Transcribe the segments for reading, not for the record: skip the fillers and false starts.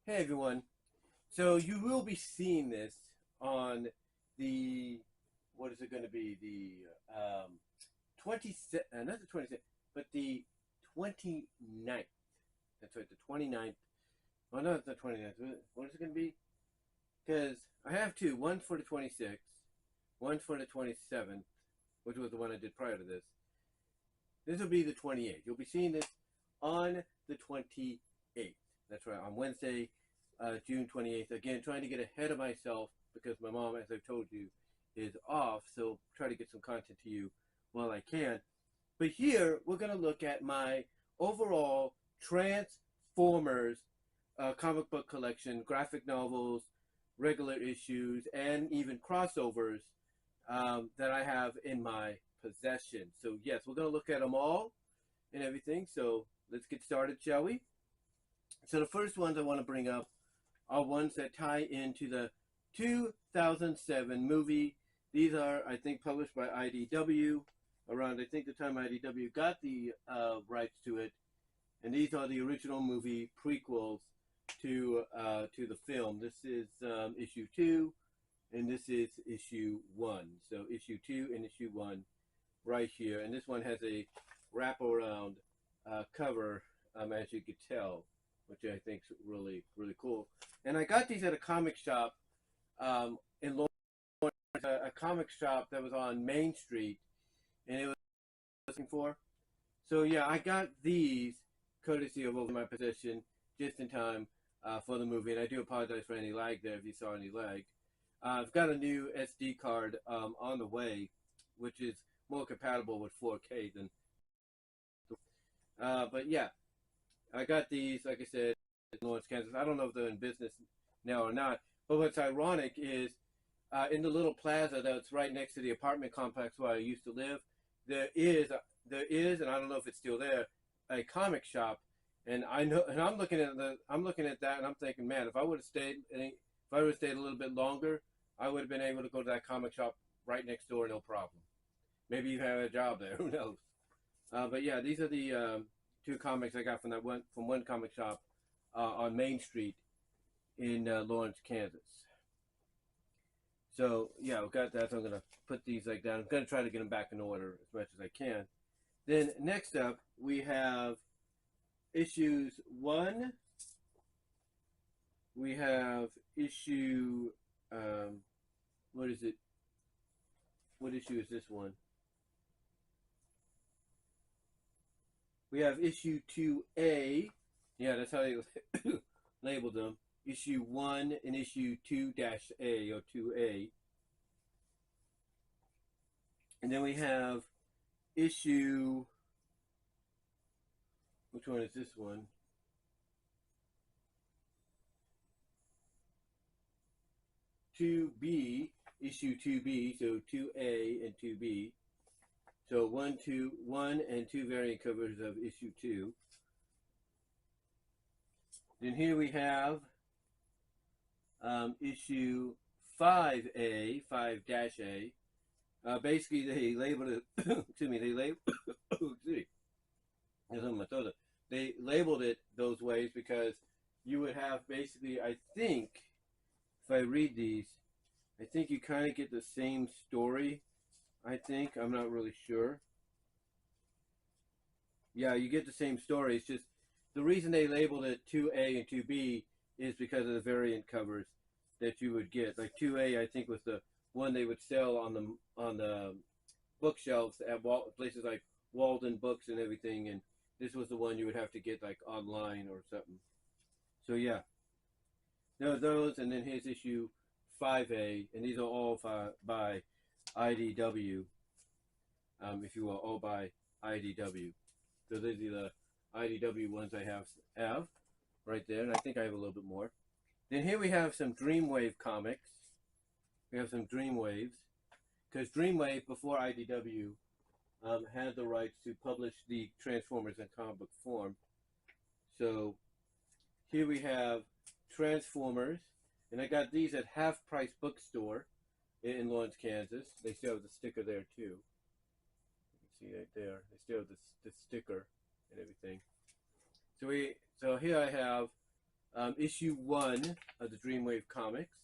Hey everyone. So you will be seeing this on the, what is it going to be? The 20, not the 26th, but the 29th. That's right, the 29th. Well, no, it's the 29th. What is it going to be? Because I have two. One for the 26th, one for the 27th, which was the one I did prior to this. This will be the 28th. You'll be seeing this on the 28th. That's right, on Wednesday, June 28th. Again, trying to get ahead of myself because my mom, as I've told you, is off. So try to get some content to you while I can. But here, we're going to look at my overall Transformers comic book collection, graphic novels, regular issues, and even crossovers that I have in my possession. So yes, we're going to look at them all and everything. So let's get started, shall we? So the first ones I want to bring up are ones that tie into the 2007 movie. These are, I think, published by IDW around, I think, the time IDW got the rights to it. And these are the original movie prequels to the film. This is issue 2, and this is issue 1. So issue 2 and issue 1 right here. And this one has a wraparound cover, as you could tell, which I think is really, really cool. And I got these at a comic shop in Lawrence, a comic shop that was on Main Street, and it was looking for. So yeah, I got these courtesy of over my possession just in time for the movie, and I do apologize for any lag there if you saw any lag. I've got a new SD card on the way, which is more compatible with 4K than. But yeah, I got these, like I said, in Lawrence, Kansas. I don't know if they're in business now or not. But what's ironic is in the little plaza that's right next to the apartment complex where I used to live, there is, and I don't know if it's still there, a comic shop. And I know, and I'm looking at that, and I'm thinking, man, if I would have stayed a little bit longer, I would have been able to go to that comic shop right next door, no problem. Maybe you have a job there, who knows? But yeah, these are the two comics I got from one comic shop on Main Street in Lawrence, Kansas. So yeah, I've got that. So I'm gonna put these like that. I'm gonna try to get them back in order as much as I can. Then next up we have issues 1. We have issue what is it? What issue is this one? We have issue 2A. Yeah, that's how they labeled them. Issue 1 and issue 2-A or 2A. And then we have issue, which one is this one? Issue 2B, so 2A and 2B. So 1 and 2 variant covers of issue 2. Then here we have issue 5A, 5-A. Basically, they labeled it. Excuse me. They labeled. They labeled it those ways because you would have basically. I think if I read these, I think you kind of get the same story. I think, I'm not really sure. Yeah, you get the same story. It's just the reason they labeled it 2A and 2B is because of the variant covers that you would get. Like 2A, I think, was the one they would sell on the bookshelves at places like Walden Books and everything, and this was the one you would have to get like online or something. So yeah, there are those, and then here's issue 5A, and these are all by IDW, if you will, all by IDW. So these are the IDW ones I have right there, and I think I have a little bit more. Then here we have some Dreamwave comics. We have some Dreamwaves, because Dreamwave, before IDW, had the rights to publish the Transformers in comic book form. So here we have Transformers, and I got these at Half Price Bookstore in Lawrence, Kansas. They still have the sticker there too. You can see right there. They still have the sticker and everything. So here I have issue 1 of the Dreamwave comics.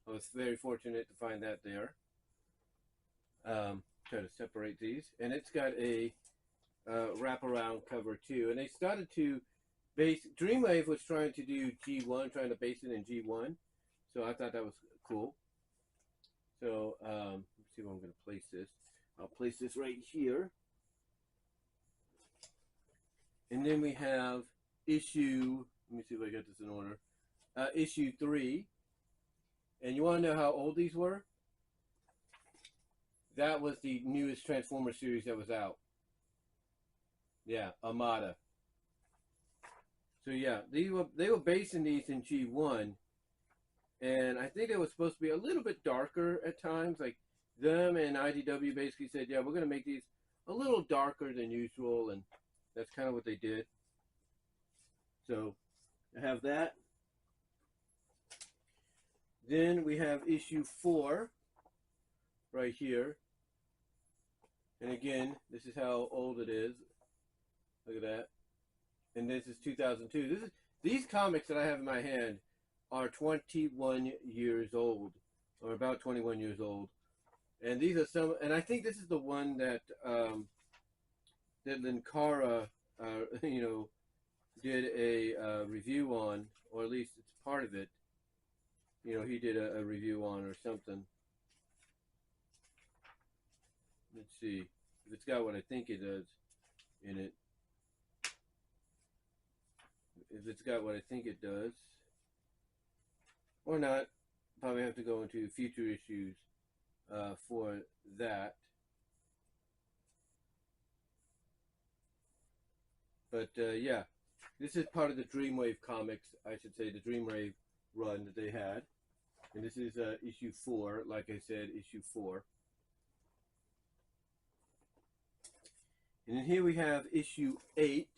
I was very fortunate to find that there. Try to separate these, and it's got a wraparound cover too. And they started to base. Dreamwave was trying to do G1, trying to base it in G1. So I thought that was cool. So let's see where I'm going to place this. I'll place this right here. And then we have issue, let me see if I got this in order, issue 3. And you want to know how old these were? That was the newest Transformers series that was out. Yeah, Armada. So yeah, they were basing these in G1. And I think it was supposed to be a little bit darker at times. Like them and IDW basically said, yeah, we're going to make these a little darker than usual. And that's kind of what they did. So I have that. Then we have issue 4 right here. And again, this is how old it is. Look at that. And this is 2002. These comics that I have in my hand are 21 years old, or about 21 years old. And these are some, and I think this is the one that that Linkara, you know, did a review on, or at least it's part of it. You know, he did a review on or something. Let's see if it's got what I think it does in it. If it's got what I think it does, or not, probably have to go into future issues for that. But yeah, this is part of the Dreamwave comics, I should say, the Dreamwave run that they had. And this is issue 4, like I said, issue 4. And then here we have issue 8.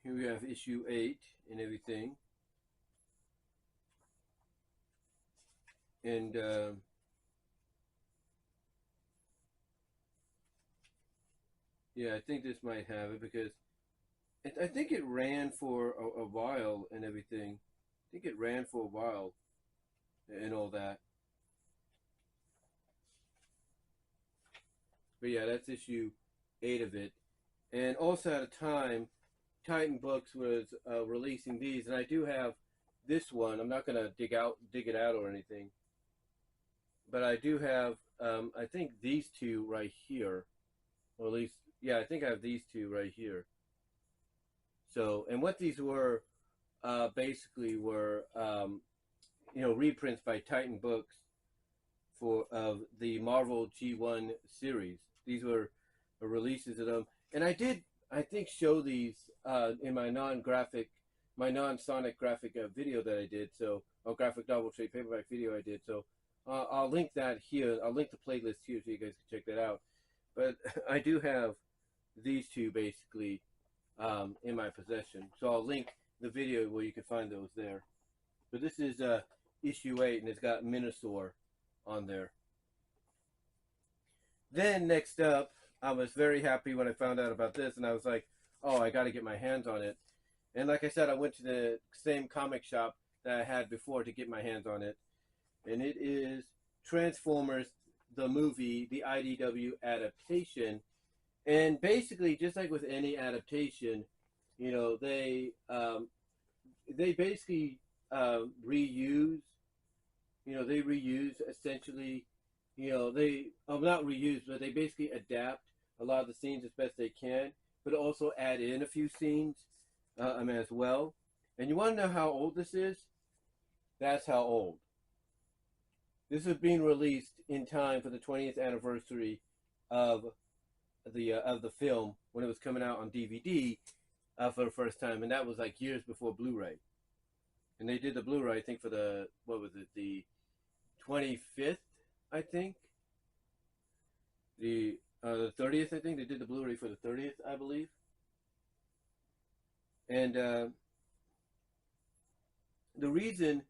Here we have issue 8 and everything. And yeah, I think this might have it because I think it ran for a while and everything. I think it ran for a while and all that. But yeah, that's issue 8 of it. And also at a time, Titan Books was releasing these, and I do have this one. I'm not gonna dig it out or anything, but I do have I think these two right here, or at least yeah, I think I have these two right here. So, and what these were basically were you know, reprints by Titan Books for the Marvel G1 series. These were releases of them, and I did, I think, show these in my non-Sonic graphic video that I did. So, or graphic novel trade paperback video I did. So, I'll link that here. I'll link the playlist here so you guys can check that out. But I do have these two basically in my possession. So I'll link the video where you can find those there. But this is issue 8, and it's got Minosaur on there. Then next up, I was very happy when I found out about this, and I was like, oh, I got to get my hands on it. And like I said, I went to the same comic shop that I had before to get my hands on it. And it is Transformers, the movie, the IDW adaptation. And basically, just like with any adaptation, you know, they basically reuse, you know, they reuse essentially, you know, they, not reuse, but they basically adapt a lot of the scenes as best they can, but also add in a few scenes as well. And you want to know how old this is? That's how old. This is being released in time for the 20th anniversary of the film when it was coming out on DVD for the first time, and that was like years before Blu-ray. And they did the Blu-ray, I think, for the, what was it, the 25th, I think. The 30th, I think. They did the Blu-ray for the 30th, I believe. And the reason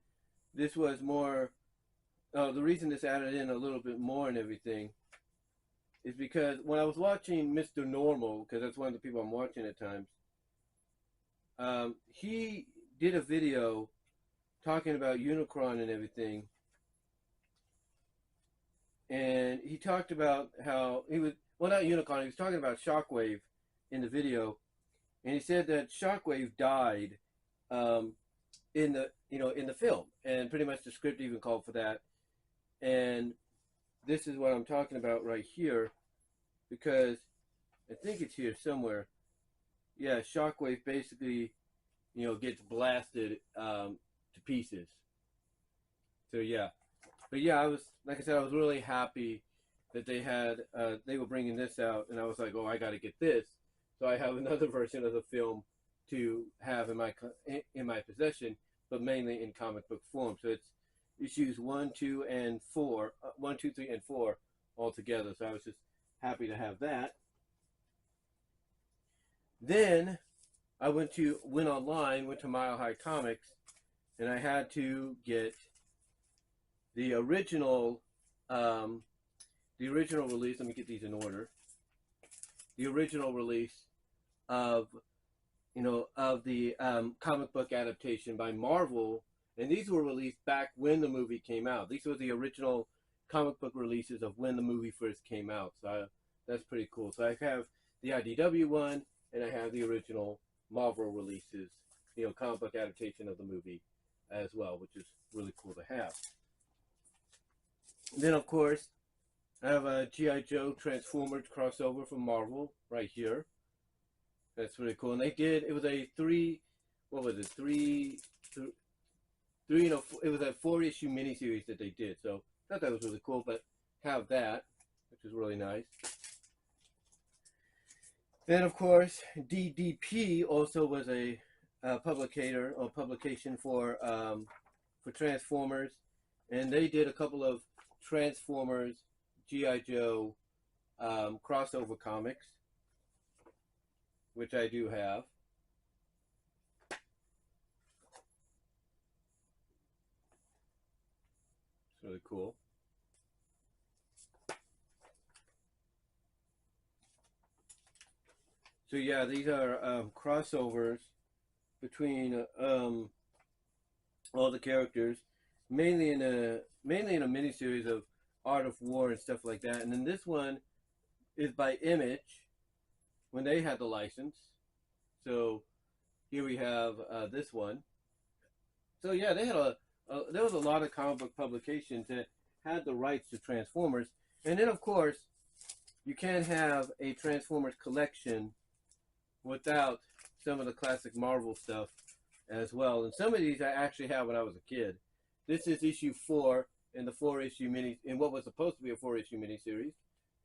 this was more, the reason this added in a little bit more and everything is because when I was watching Mr. Normal, because that's one of the people I'm watching at times, he did a video talking about Unicron and everything, and he talked about how he was, well, not Unicron, he was talking about Shockwave in the video, and he said that Shockwave died in the in the film, and pretty much the script even called for that. And this is what I'm talking about right here, because I think it's here somewhere. Yeah, Shockwave basically, gets blasted to pieces. So yeah, but yeah, I was, like I said, I was really happy that they were bringing this out, and I was like, oh, I got to get this. So I have another version of the film to have in my possession, but mainly in comic book form. So it's issues 1, 2, and 4, 1, 2, 3, and 4 all together. So I was just happy to have that. Then I went online, went to Mile High Comics, and I had to get the original release. Let me get these in order. The original release of the comic book adaptation by Marvel, and these were released back when the movie came out. These were the original comic book releases of when the movie first came out. So that's pretty cool. So I have the IDW one, and I have the original Marvel releases, comic book adaptation of the movie as well, which is really cool to have. And then, of course, I have a G.I. Joe Transformers crossover from Marvel right here. That's really cool. And it was a it was a 4-issue miniseries that they did. So I thought that was really cool, but have that, which is really nice. Then, of course, DDP also was a publication for Transformers, and they did a couple of Transformers G.I. Joe crossover comics, which I do have. It's really cool. So yeah, these are crossovers between all the characters, mainly in a miniseries of Art of War and stuff like that. And then this one is by Image when they had the license. So here we have this one. So yeah, they had there was a lot of comic book publications that had the rights to Transformers. And then, of course, you can't have a Transformers collection without some of the classic Marvel stuff as well. And some of these I actually had when I was a kid. This is issue 4 in the 4-issue in what was supposed to be a 4-issue miniseries.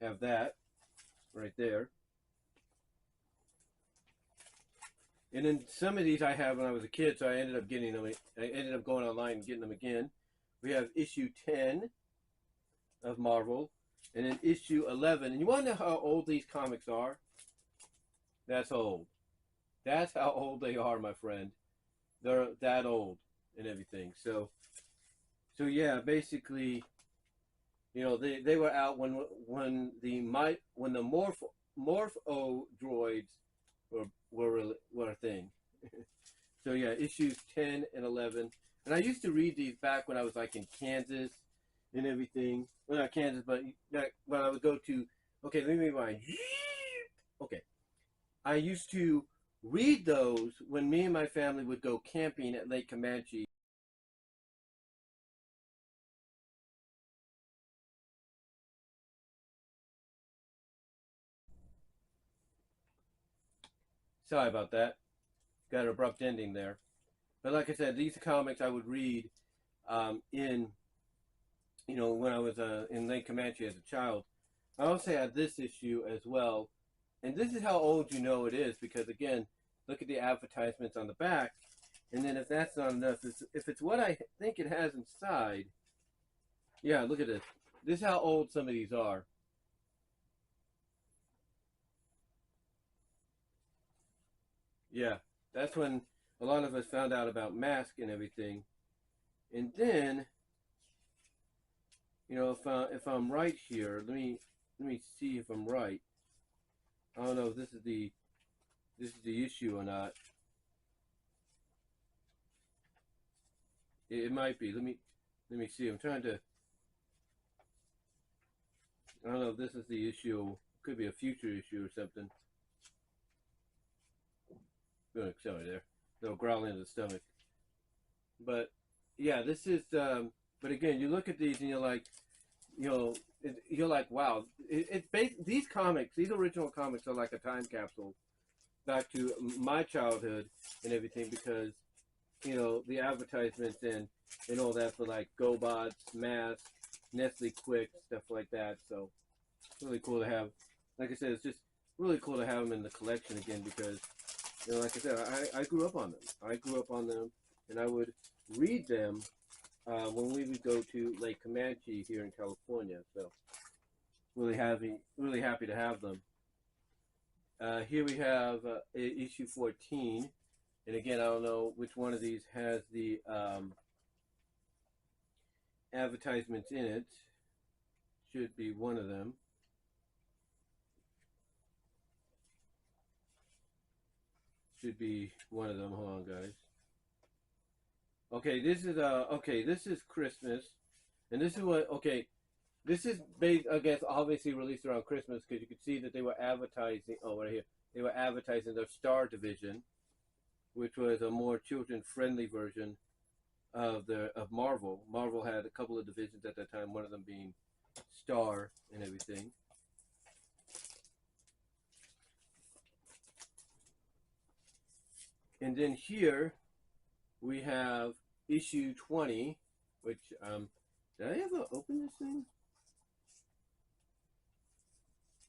Have that right there. And then some of these I have when I was a kid, so I ended up getting them. I ended up going online and getting them again. We have issue 10 of Marvel, and then issue 11. And you want to know how old these comics are? That's old. That's how old they are, my friend. They're that old and everything. So yeah, basically, they were out when the Morpho droids were a thing. So yeah, issues 10 and 11. And I used to read these back when I was like in Kansas and everything. Well, not Kansas, but when I would go to, okay, let me rewind. Okay. I used to read those when me and my family would go camping at Lake Comanche. Sorry about that. Got an abrupt ending there. But like I said, these comics I would read when I was in Lake Comanche as a child. I also had this issue as well. And this is how old you know it is, because again, look at the advertisements on the back. And then if that's not enough, if it's what I think it has inside, yeah, look at this. This is how old some of these are. Yeah, that's when a lot of us found out about mask and everything. And then, if I'm right here, let me see if I'm right. I don't know if this is the issue or not. It might be. Let me see. I'm trying to. I don't know if this is the issue. Could be a future issue or something. Sorry there. They'll growl into the stomach. But yeah, this is. But again, you look at these and you're like, you're like, wow. These comics, these original comics, are like a time capsule back to my childhood and everything, because the advertisements and all that for like GoBots, Mass, Nestle Quick, stuff like that. So it's really cool to have. Like I said, it's just really cool to have them in the collection again, because like I said, I grew up on them. I grew up on them, and I would read them when we would go to Lake Comanche here in California. So really happy to have them. Here we have issue 14, and again, I don't know which one of these has the advertisements in it. Should be one of them. Should be one of them. Hold on, guys. Okay, this is Christmas, and this is what. Okay, this is based, I guess, obviously released around Christmas, because you could see that they were advertising. Oh, right here, they were advertising their Star division, which was a more children-friendly version of Marvel. Marvel had a couple of divisions at that time, one of them being Star and everything. And then here we have issue 20, which did I ever open this thing?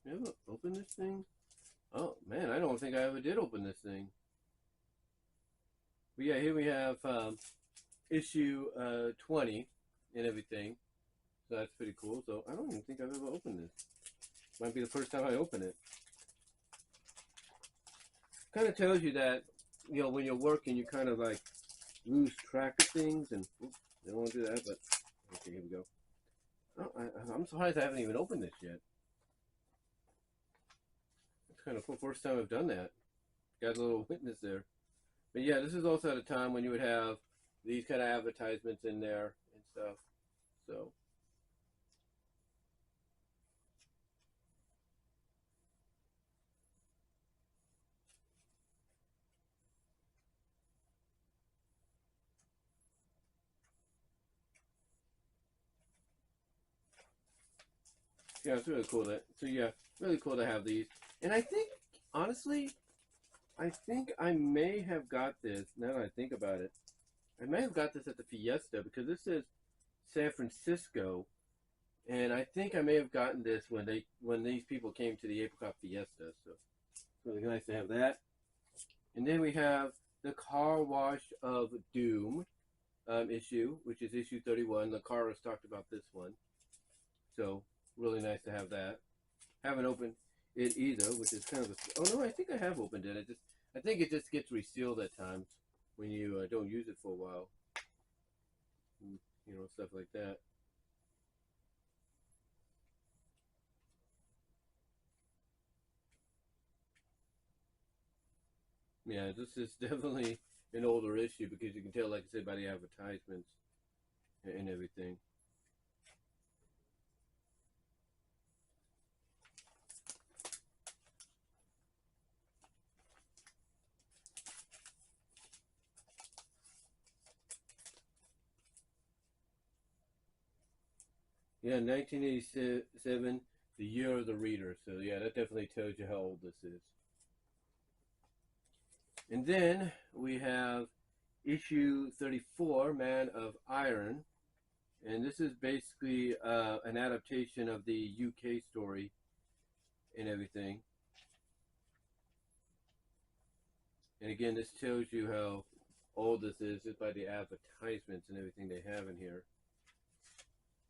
Did I ever open this thing? Oh man, I don't think I ever did open this thing. But yeah, here we have issue 20 and everything. So that's pretty cool. So I don't even think I've ever opened this. Might be the first time I open it. Kind of tells you that, when you're working, you kind of like lose track of things, and oops, I don't want to do that, but okay, here we go. Oh, I'm surprised I haven't even opened this yet. It's kind of cool. First time I've done that. Got a little witness there. But yeah, this is also at a time when you would have these kind of advertisements in there and stuff. So. Yeah, it's really cool really cool to have these. And I think, honestly, I may have got this, now that I think about it, I may have got this at the Fiesta, because this is San Francisco, and I think I may have gotten this when these people came to the Apricot Fiesta, so it's really nice to have that. And then we have the Car Wash of Doom issue, which is issue 31. The car has talked about this one, so really nice to have that. Haven't opened it either, which is kind of oh no, I think I have opened it. I think it just gets resealed at times when you don't use it for a while. Stuff like that. Yeah, this is definitely an older issue, because you can tell, like I said, by the advertisements and everything. Yeah, 1987, the year of the reader. So yeah, that definitely tells you how old this is. And then we have issue 34, Man of Iron. And this is basically an adaptation of the UK story and everything. And again, this tells you how old this is just by the advertisements and everything they have in here.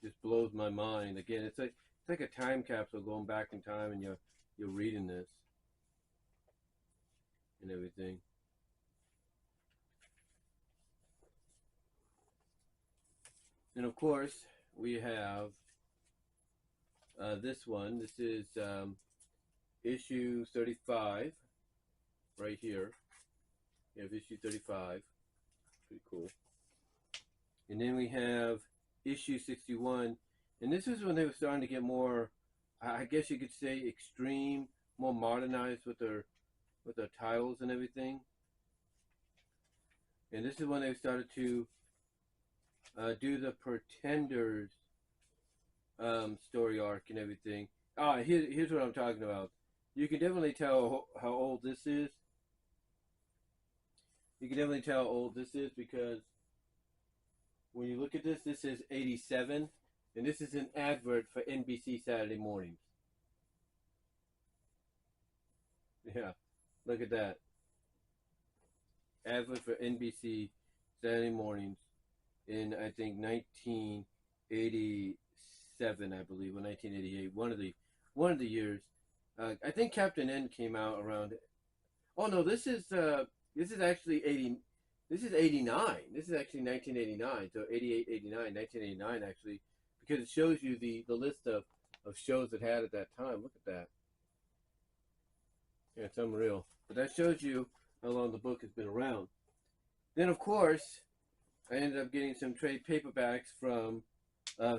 Just blows my mind. Again, it's like a time capsule going back in time, and you're reading this and everything. And of course, we have this one. This is issue 35 right here. You have issue 35. Pretty cool. And then we have issue 61. And this is when they were starting to get more, I guess you could say, extreme, more modernized with their titles and everything. And this is when they started to do the Pretenders story arc and everything. Here's what I'm talking about. You can definitely tell how old this is. You can definitely tell how old this is because when you look at this, this is 87, and this is an advert for NBC Saturday mornings. Yeah, look at that. Advert for NBC Saturday mornings in, I think, 1987, I believe, or 1988, one of the years. I think Captain N came out around. Oh no, this is actually 80. This is 89. This is actually 1989. So 88, 89, 1989 actually, because it shows you the list of shows it had at that time. Look at that. Yeah, it's unreal. But that shows you how long the book has been around. Then of course, I ended up getting some trade paperbacks from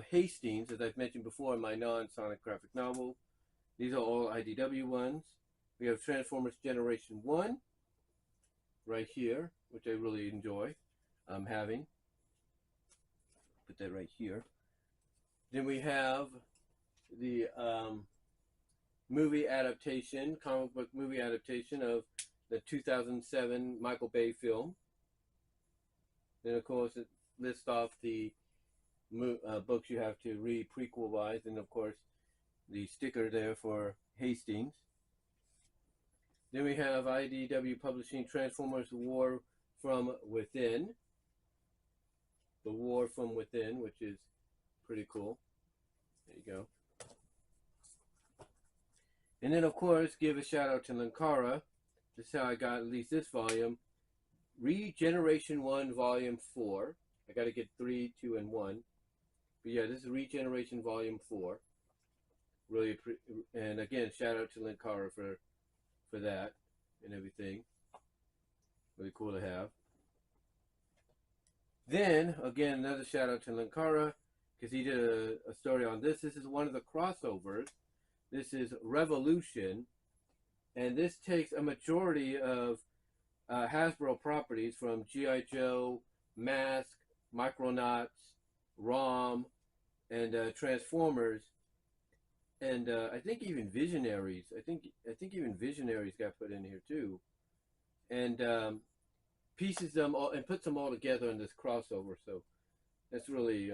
Hastings, as I've mentioned before in my non-Sonic graphic novel. These are all IDW ones. We have Transformers Generation 1 right here, which I really enjoy having. Put that right here. Then we have the movie adaptation, comic book movie adaptation of the 2007 Michael Bay film. Then, of course, it lists off the books you have to read prequel-wise, and, of course, the sticker there for Hastings. Then we have IDW Publishing Transformers War from Within. The War from Within, which is pretty cool. There you go. And then, of course, give a shout out to Linkara. This is how I got at least this volume. Regeneration 1, Volume 4. I got to get 3, 2, and 1. But yeah, this is Regeneration Volume 4. Really, and again, shout out to Linkara for that and everything. Really cool to have. Then, again, another shout out to Linkara because he did a story on this. This is one of the crossovers. This is Revolution. And this takes a majority of Hasbro properties from G.I. Joe, Mask, Micronauts, ROM, and Transformers, and I think even Visionaries. I think even Visionaries got put in here too, and pieces them all and puts them all together in this crossover. So that's really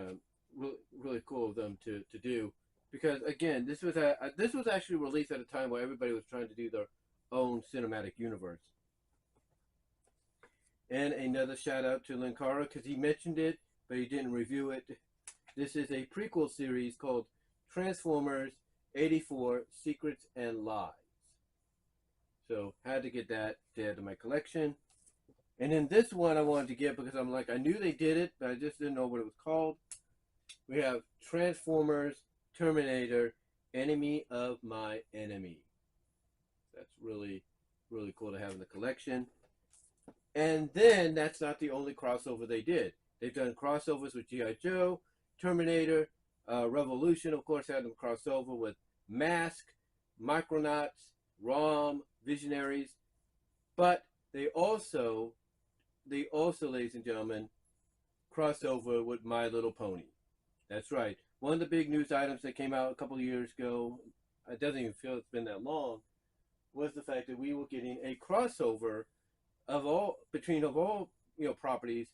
really cool of them to do, because again, this was actually released at a time where everybody was trying to do their own cinematic universe. And another shout out to Linkara because he mentioned it, but he didn't review it. This is a prequel series called Transformers 84 Secrets and Lies. So had to get that to add to my collection. And then this one I wanted to get because I'm like, I knew they did it, but I just didn't know what it was called. We have Transformers Terminator Enemy of My Enemy. That's really, really cool to have in the collection. And then that's not the only crossover they did. They've done crossovers with G.I. Joe, Terminator, Revolution, of course, had them crossover with Mask, Micronauts, ROM, Visionaries. But they also, ladies and gentlemen, crossed over with My Little Pony. That's right. One of the big news items that came out a couple of years ago, it doesn't even feel it's been that long, was the fact that we were getting a crossover of all properties,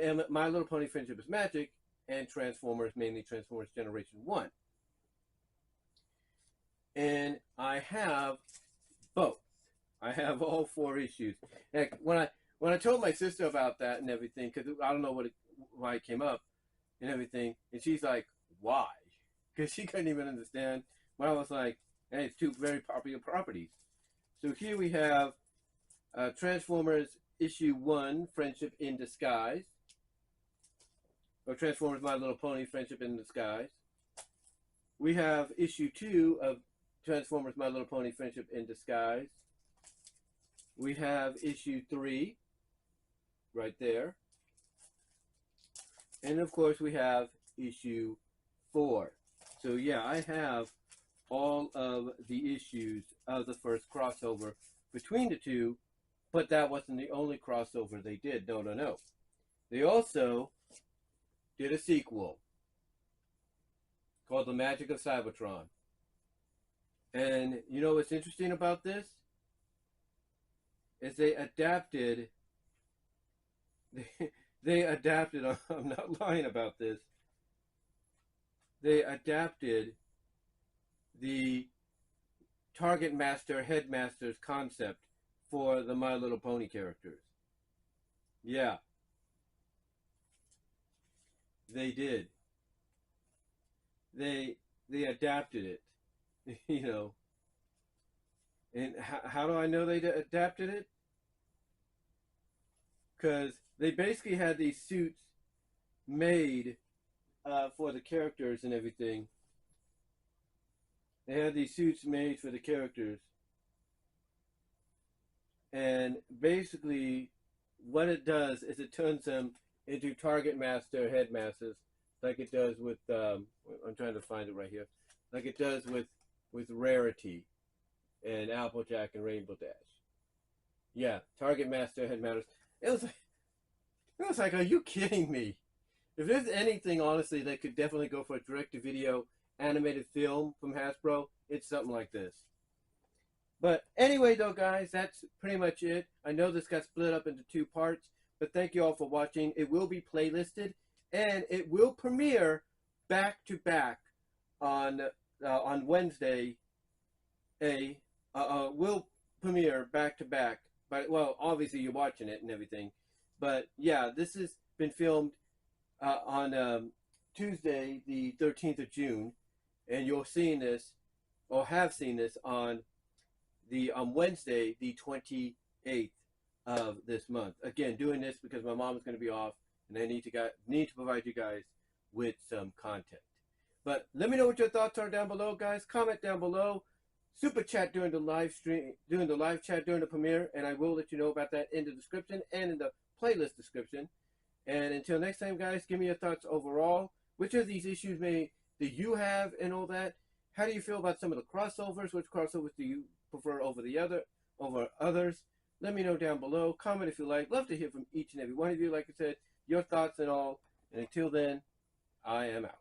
and My Little Pony Friendship is Magic and Transformers, mainly Transformers Generation 1. And I have both. I have all 4 issues. And when I told my sister about that and everything, because I don't know why it came up and everything, and she's like, why? Because she couldn't even understand when I was like, hey, it's 2 very popular properties. So here we have Transformers Issue 1, Friendship in Disguise. Or Transformers My Little Pony, Friendship in Disguise. We have Issue 2 of Transformers My Little Pony, Friendship in Disguise. We have Issue 3, right there. And of course we have issue 4. So yeah, I have all of the issues of the first crossover between the two, but that wasn't the only crossover they did. No, no, no. They also did a sequel called The Magic of Cybertron. And you know what's interesting about this? Is they adapted, they adapted, I'm not lying about this, they adapted the Target Master Headmaster's concept for the My Little Pony characters. Yeah, they did. They adapted it, you know. And how do I know they adapted it? Because they basically had these suits made for the characters and everything. They had these suits made for the characters. And basically, what it does is it turns them into Target Master Headmasters, like it does with, I'm trying to find it right here, like it does with Rarity and Applejack and Rainbow Dash. Yeah, Target Master Headmasters. It was like, are you kidding me? If there's anything, honestly, that could definitely go for a direct-to-video animated film from Hasbro, it's something like this. But anyway, though, guys, that's pretty much it. I know this got split up into 2 parts, but thank you all for watching. It will be playlisted, and it will premiere back-to-back on Wednesday. Will premiere back-to-back. But, well, obviously you're watching it and everything. But, yeah, this has been filmed on Tuesday, the 13th of June, and you're seeing this, or have seen this, on Wednesday, the 28th of this month. Again, doing this because my mom is going to be off, and I need to provide you guys with some content. But let me know what your thoughts are down below, guys. Comment down below. Super chat during the live stream, during the live chat during the premiere, and I will let you know about that in the description and in the playlist description. And until next time, guys, give me your thoughts overall. Which of these issues do you have and all that? How do you feel about some of the crossovers? Which crossovers do you prefer over others? Let me know down below. Comment if you like. Love to hear from each and every one of you. Like I said, your thoughts and all. And until then, I am out.